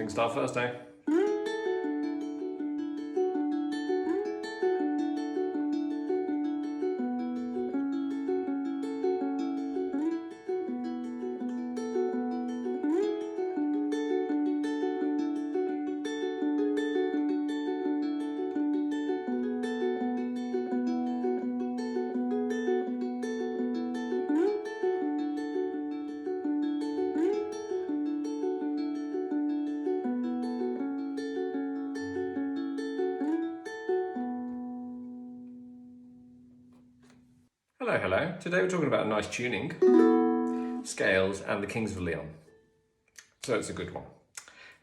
Fingerstyle Thursday. Hello, hello. Today we're talking about a nice tuning, scales and the Kings of Leon. So it's a good one.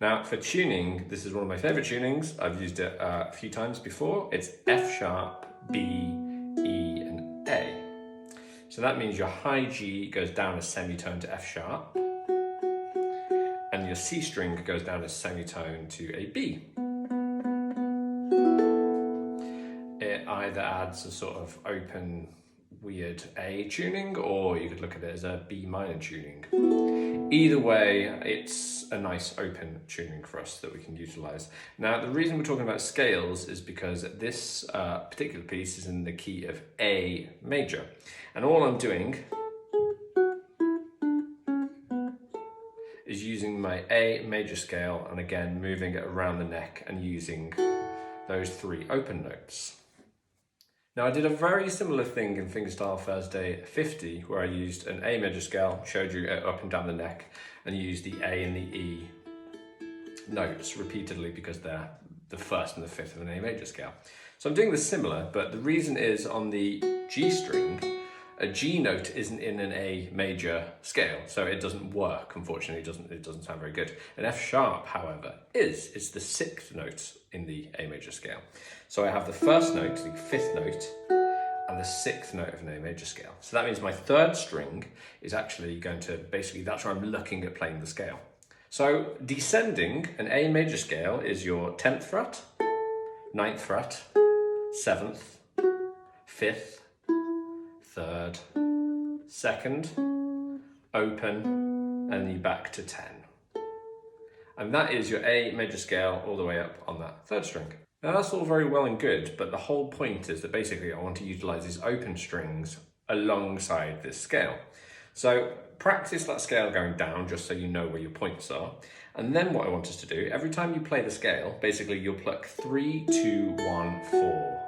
Now for tuning, this is one of my favourite tunings. I've used it a few times before. It's F sharp, B, E and A. So that means your high G goes down a semitone to F sharp and your C string goes down a semitone to a B. It either adds a sort of open weird A tuning, or you could look at it as a B minor tuning. Either way, it's a nice open tuning for us that we can utilize. Now, the reason we're talking about scales is because this particular piece is in the key of A major. And all I'm doing is using my A major scale and again, moving it around the neck and using those three open notes. Now I did a very similar thing in Fingerstyle Thursday 50 where I used an A major scale, showed you it up and down the neck, and used the A and the E notes repeatedly because they're the first and the fifth of an A major scale. So I'm doing this similar, but the reason is on the G string, a G note isn't in an A major scale, so it doesn't work, unfortunately, it doesn't sound very good. An F sharp, however, is. It's the sixth note in the A major scale. So I have the first note, the fifth note, and the sixth note of an A major scale. So that means my third string is actually going to, basically, that's where I'm looking at playing the scale. So descending, an A major scale is your 10th fret, 9th fret, 7th, 5th, 3rd, 2nd, open, and you back to 10. And that is your A major scale all the way up on that third string. Now that's all very well and good, but the whole point is that basically I want to utilize these open strings alongside this scale. So practice that scale going down just so you know where your points are. And then what I want us to do, every time you play the scale, basically you'll pluck 3, 2, 1, 4.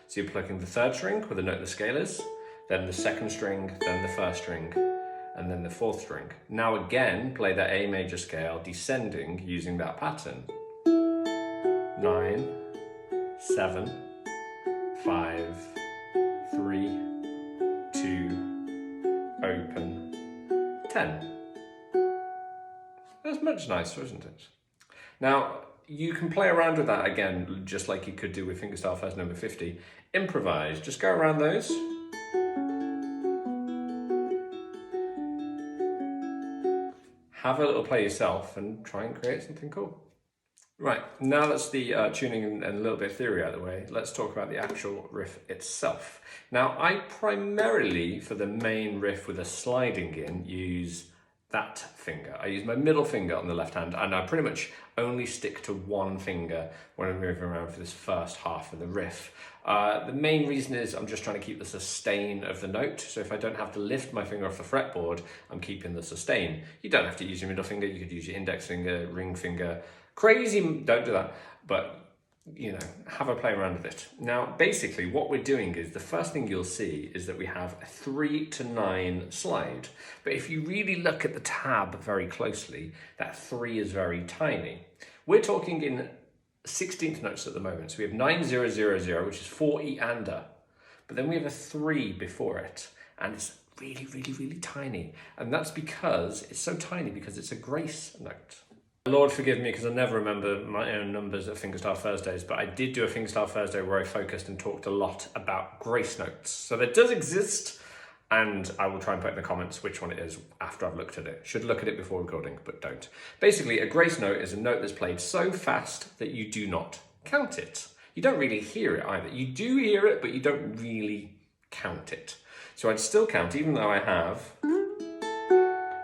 So you're plucking the third string where the note of the scale is, then the second string, then the first string, and then the fourth string. Now again, play that A major scale descending using that pattern. 9, 7, 5, 3, 2, open, 10. That's much nicer, isn't it? Now, you can play around with that again, just like you could do with Fingerstyle First number 50. Improvise, just go around those. Have a little play yourself and try and create something cool. Right, now that's the tuning and a little bit of theory out of the way, let's talk about the actual riff itself. Now, I primarily, for the main riff with a sliding in, use that finger. I use my middle finger on the left hand, and I pretty much only stick to one finger when I'm moving around for this first half of the riff. The main reason is I'm just trying to keep the sustain of the note, so if I don't have to lift my finger off the fretboard, I'm keeping the sustain. You don't have to use your middle finger, you could use your index finger, ring finger. Crazy, don't do that, but you know, have a play around with it. Now, basically what we're doing is, the first thing you'll see is that we have a 3 to 9 slide. But if you really look at the tab very closely, that 3 is very tiny. We're talking in 16th notes at the moment. So we have 9, 0, 0, 0, which is 4 E and A. But then we have a 3 before it, and it's really, really, really tiny. And that's because it's so tiny because it's a grace note. Lord forgive me because I never remember my own numbers at Fingerstyle Thursdays, but I did do a Fingerstyle Thursday where I focused and talked a lot about grace notes. So that does exist, and I will try and put in the comments which one it is after I've looked at it. Should look at it before recording, but don't. Basically, a grace note is a note that's played so fast that you do not count it. You don't really hear it either. You do hear it, but you don't really count it. So I'd still count, even though I have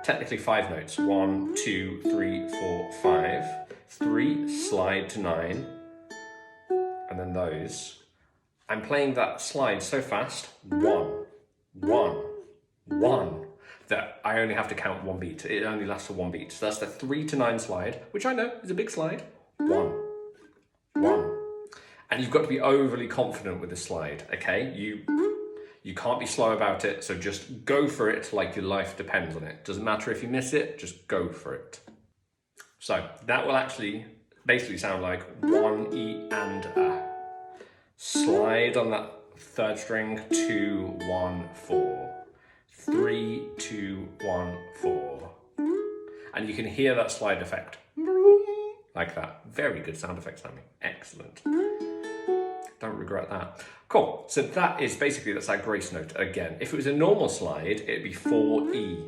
technically 5 notes. 1, 2, 3, 4, 5. 3, slide to 9, and then those. I'm playing that slide so fast, 1, 1, 1, that I only have to count 1 beat. It only lasts for 1 beat. So that's the 3 to 9 slide, which I know is a big slide. 1, 1. And you've got to be overly confident with the slide, okay? You can't be slow about it, so just go for it like your life depends on it. Doesn't matter if you miss it, just go for it. So that will actually basically sound like 1 E and A. Slide on that 3rd string, 2, 1, 4. 3, 2, 1, 4. And you can hear that slide effect. Like that. Very good sound effect, Sammy. Excellent. Don't regret that. Cool. So that is basically, that's that grace note again. If it was a normal slide, it'd be 4E.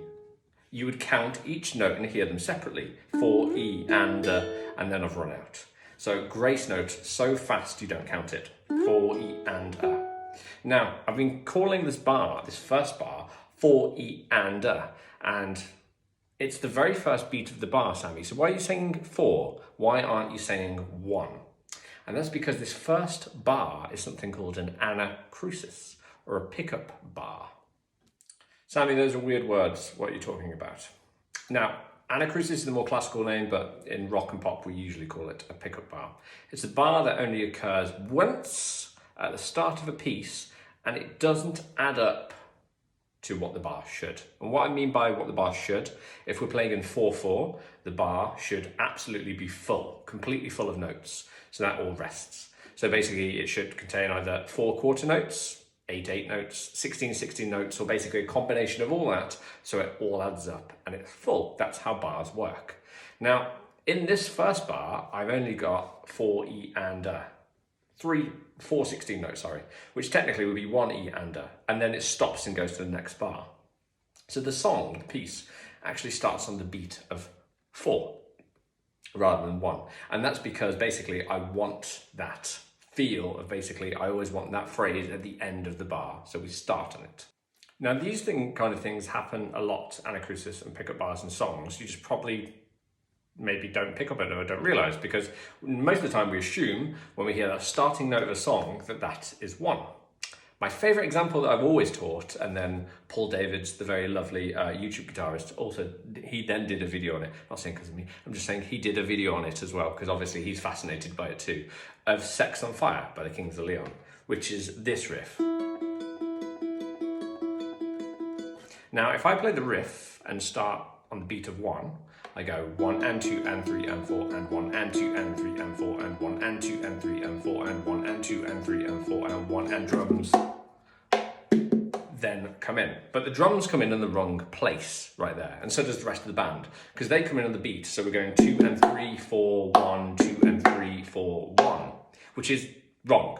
You would count each note and hear them separately. 4E and then I've run out. So grace note, so fast you don't count it. 4E and A. Now, I've been calling this bar, this first bar, 4E and A. And it's the very first beat of the bar, Sammy. So why are you saying 4? Why aren't you saying 1? And that's because this first bar is something called an anacrusis, or a pickup bar. Sammy, those are weird words. What are you talking about? Now, anacrusis is the more classical name, but in rock and pop, we usually call it a pickup bar. It's a bar that only occurs once at the start of a piece, and it doesn't add up to what the bar should. And what I mean by what the bar should, if we're playing in 4/4, the bar should absolutely be full, completely full of notes. So that all rests. So basically it should contain either 4 quarter notes, 8 notes, 16 notes, or basically a combination of all that, so it all adds up and it's full. That's how bars work. Now, in this first bar, I've only got 4E and A. 4 16 notes, sorry, which technically would be 1 E and A, and then it stops and goes to the next bar. So the song, the piece, actually starts on the beat of 4 rather than 1. And that's because basically I want that feel of basically, I always want that phrase at the end of the bar, so we start on it. Now these kind of things happen a lot, anacrusis and pickup bars in songs. You just probably maybe don't pick up on it or don't realise, because most of the time we assume when we hear that starting note of a song that is 1. My favourite example that I've always taught, and then Paul Davids, the very lovely YouTube guitarist, also, he then did a video on it. I'm not saying because of me, I'm just saying he did a video on it as well, because obviously he's fascinated by it too, of Sex on Fire by the Kings of Leon, which is this riff. Now, if I play the riff and start on the beat of 1, I go 1 and 2 and 3 and 4 and 1 and 2 and 3 and 4 and 1 and 2 and 3 and 4 and 1 and 2 and 3 and 4 and 1 and drums then come in. But the drums come in the wrong place right there, and so does the rest of the band, because they come in on the beat. So we're going 2 and 3, 4, 1, 2 and 3, 4, 1, which is wrong.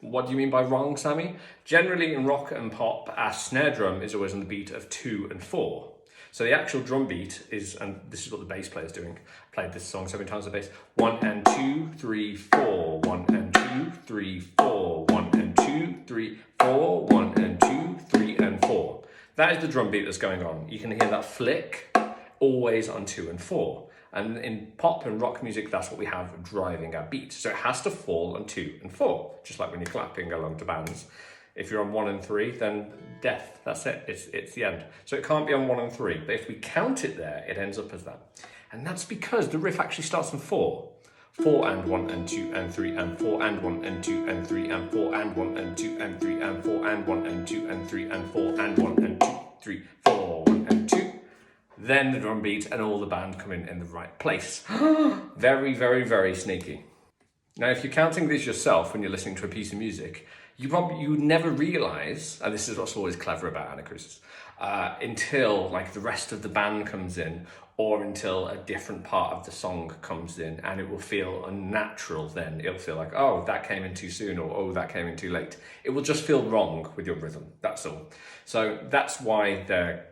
What do you mean by wrong, Sammy? Generally in rock and pop, our snare drum is always on the beat of 2 and 4. So the actual drum beat is, and this is what the bass player is doing. I played this song so many times on bass. 1 and 2, 3, 4. 1 and 2, 3, 4. 1 and 2, 3, 4. 1 and 2, 3 and 4. That is the drum beat that's going on. You can hear that flick always on 2 and 4. And in pop and rock music, that's what we have driving our beat. So it has to fall on 2 and 4, just like when you're clapping along to bands. If you're on 1 and 3, then death, that's it, it's the end. So it can't be on 1 and 3, but if we count it there, it ends up as that. And that's because the riff actually starts on 4. 4 and 1 and 2 and 3 and 4 and 1 and 2 and 3 and 4 and 1 and 2 and 3 and 4 and 1 and 2 and 3 and 4 and 1 and 2, 3, 4, 1 and 2. Then the drum beat and all the band come in the right place. Very, very, very sneaky. Now, if you're counting these yourself when you're listening to a piece of music, you would never realise, and this is what's always clever about anacrusis, until like the rest of the band comes in, or until a different part of the song comes in, and it will feel unnatural then. It'll feel like, oh, that came in too soon, or oh, that came in too late. It will just feel wrong with your rhythm, that's all. So that's why they're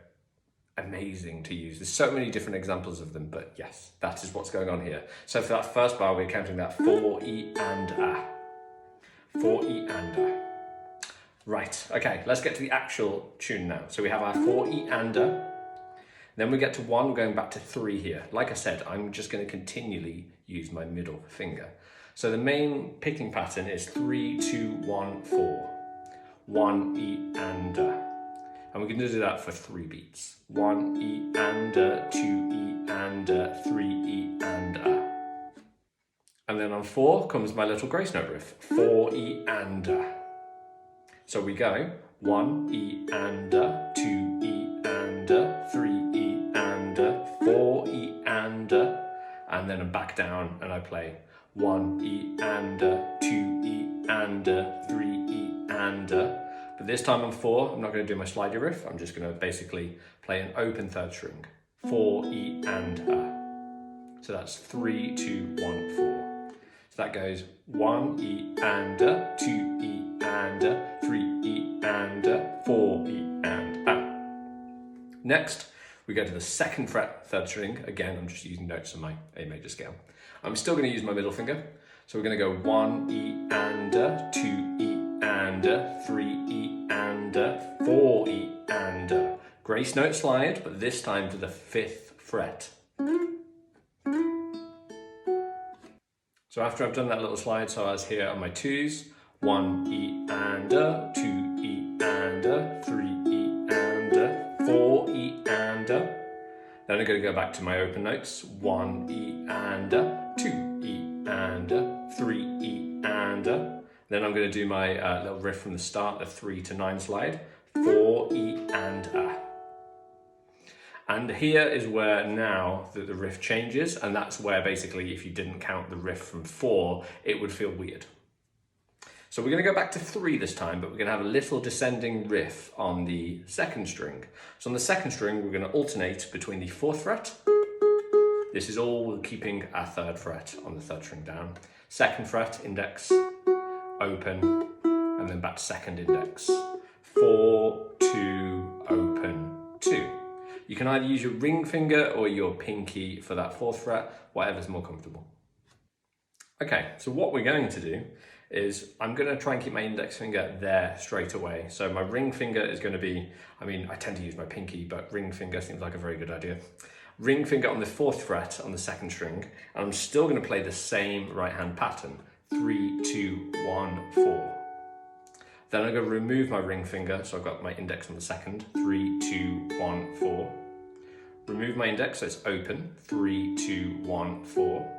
amazing to use. There's so many different examples of them, but yes, that is what's going on here. So for that first bar, we're counting that 4E and A. 4E and A. Right, okay, let's get to the actual tune now. So we have our 4E and A. Then we get to 1, we're going back to 3 here. Like I said, I'm just going to continually use my middle finger. So the main picking pattern is 3, 2, 1, 4. 1, E, and And we're going to do that for 3 beats. 1, E, and 2, E, and 3, E, and And then on 4 comes my little grace note riff. 4, E, and So we go 1, E, and 2, E, and 3, E, and 4, E, and then I'm back down and I play 1, E, and 2, E, and 3, E, and But this time on 4, I'm not going to do my slidey riff. I'm just going to basically play an open 3rd string. 4, E, and So that's 3, 2, 1, 4. So that goes 1, E, and 2, E, and 3, E, and 4, E, and Next, we go to the 2nd fret, 3rd string. Again, I'm just using notes on my A major scale. I'm still going to use my middle finger. So we're going to go 1, E, and 2, E, and 3, E, and 4, E, and grace note slide, but this time to the 5th fret. So after I've done that little slide, so I was here on my 2s, 1, E, and 2, E, and 3, E, and 4, E, and Then I'm going to go back to my open notes, 1, E, and 2, E, and 3, E, and Then I'm going to do my little riff from the start, the 3 to 9 slide, 4, E, and And here is where now the riff changes, and that's where basically if you didn't count the riff from 4, it would feel weird. So we're going to go back to 3 this time, but we're going to have a little descending riff on the 2nd string. So on the 2nd string, we're going to alternate between the 4th fret. This is all keeping our 3rd fret on the 3rd string down. 2nd fret, index, open, and then back to 2nd index. 4, 2, open, 2. You can either use your ring finger or your pinky for that 4th fret, whatever's more comfortable. Okay, so what we're going to do is I'm going to try and keep my index finger there straight away. So my ring finger is going to be, I tend to use my pinky, but ring finger seems like a very good idea. Ring finger on the 4th fret on the 2nd string, and I'm still going to play the same right hand pattern, 3, 2, 1, 4. Then I'm going to remove my ring finger, so I've got my index on the 2nd, 3, 2, 1, 4. Remove my index, so it's open, 3, 2, 1, 4.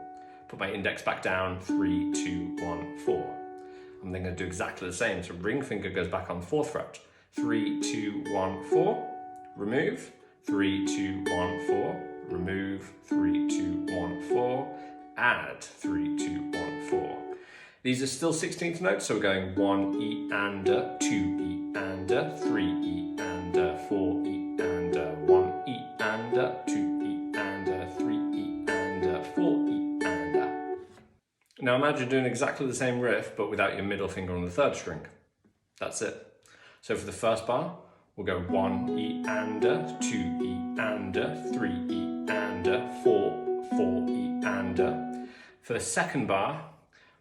Put my index back down, 3, 2, 1, 4. I'm then going to do exactly the same, so ring finger goes back on the 4th fret, 3, 2, 1, 4. Remove, 3, 2, 1, 4. Remove, 3, 2, 1, 4. Add, 3, 2, 1, 4. These are still 16th notes, so we're going 1, E, and 2, E, and 3, E, and 4, E, and 1, E, and 2, E, and 3, E, and 4, E, and Now imagine doing exactly the same riff, but without your middle finger on the 3rd string. That's it. So for the first bar, we'll go 1, E, and 2, E, and 3, E, and 4, 4, E, and For the 2nd bar,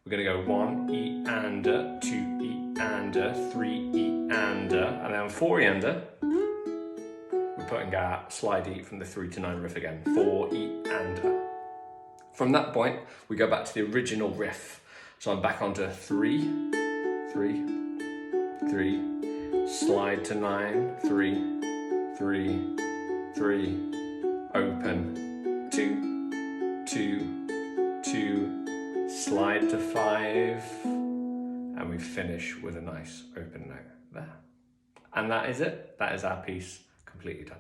we're going to go 1, E, and 2, E, and 3, E, and then on 4 E, and we're putting our slide E from the 3 to 9 riff again. 4, E, and From that point, we go back to the original riff. So I'm back onto 3, 3, 3, slide to 9, 3, 3, 3, open, 2, 2, 2, slide to 5, and we finish with a nice open note there. And that is it. That is our piece completely done.